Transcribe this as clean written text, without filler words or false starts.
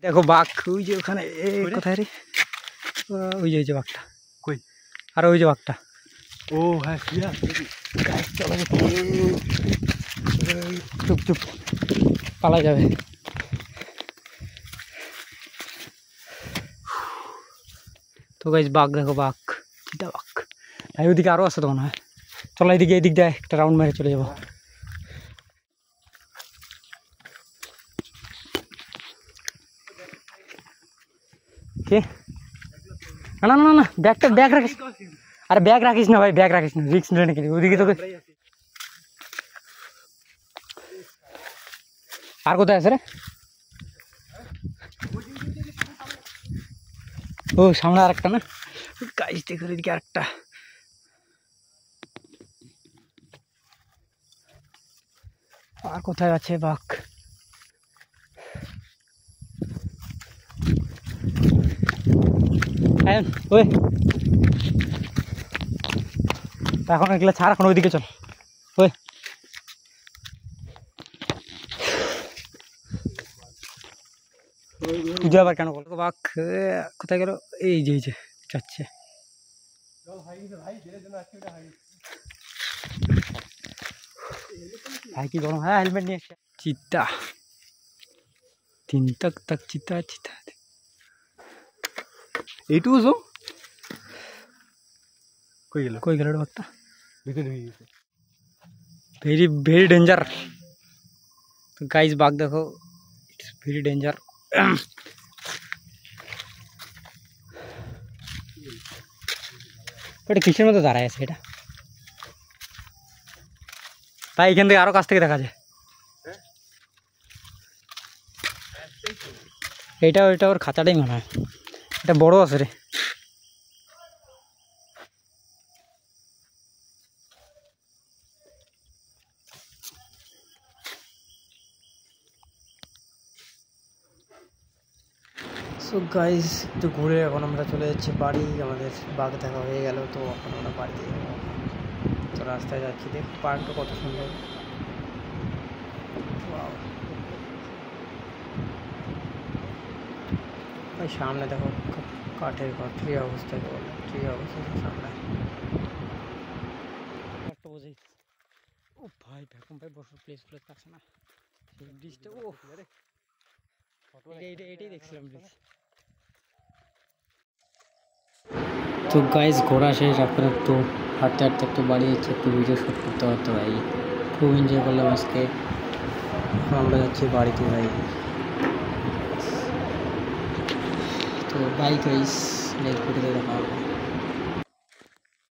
দেখো বাঘ ওই যে ওখানে কোথায় রে ওই যে বাঘটা কই আর ওই যে বাঘটা ও হ্যাঁ চলো চুপ চুপ পালা যাবে তো গাইস বাঘ দেখো বাঘ চিতা বাঘ ভাই ওইদিকে আরও আছে তো মনে হয় চলো এদিকে এদিক দিয়ে একটা রাউন্ড মেরে চলে যাবো কে না না না ব্যাগ রাখিস আরে ব্যাগ রাখিস না ভাই ব্যাগ রাখিস না রিস্ক নিলে নাকি ওইদিকে তোকে আর কোথায় আছে রে ও সামনে আর একটা না গাইস দেখো এদিকে আরেকটা আর কোথায় আছে বাঘ ওই এখন এগুলো ছাড় এখন ওইদিকে চল ওই তুই আবার কেন বল বাঘ কোথায় গেল এই যে যাচ্ছে ভাই কি গরম হ্যাঁ হেলমেট নিয়ে চিতা তিন তক চিতা চিতা এইটুকু জো কই গেল বাঘটা ভেরি ভেরি ডেঞ্জার তো গাইস বাঘ দেখো ইটস ভেরি ডেঞ্জার এটা কিসের মধ্যে দাঁড়ায় আছে এটা তাই এখান থেকে আরো কাছ থেকে দেখা যায় এটা ওর খাঁচাটাই মনে হয় এটা বড় আছে রে সো গাইস একটু ঘুরে এখন আমরা চলে যাচ্ছি বাড়ি আমাদের বাঘ দেখা হয়ে গেল তো এখন আমরা বাড়িতে যাবো তো রাস্তায় যাচ্ছি দেখ পার্কটা কত সুন্দর ওই সামনে দেখো কাঠের ঘর ট্রি অবস্থায় ট্রি অবস্থায় সামনে ও ভাই ভ্যাকুম ভাই বসার প্লেসগুলো থাকছে না সেই ব্রিজটা ও এটাই দেখছিলাম ব্রিজ তো গাইস ঘোরা শেষ এখন একটু হাঁটতে হাঁটতে একটু বাড়ি যাচ্ছে একটু ভিডিও শ্যুট করতে হতো ভাই খুব এনজয় করলাম আজকে আমরা যাচ্ছি বাড়িতে ভাই তো বাই গাইস নেক্সট ভিডিওতে দেখা হবে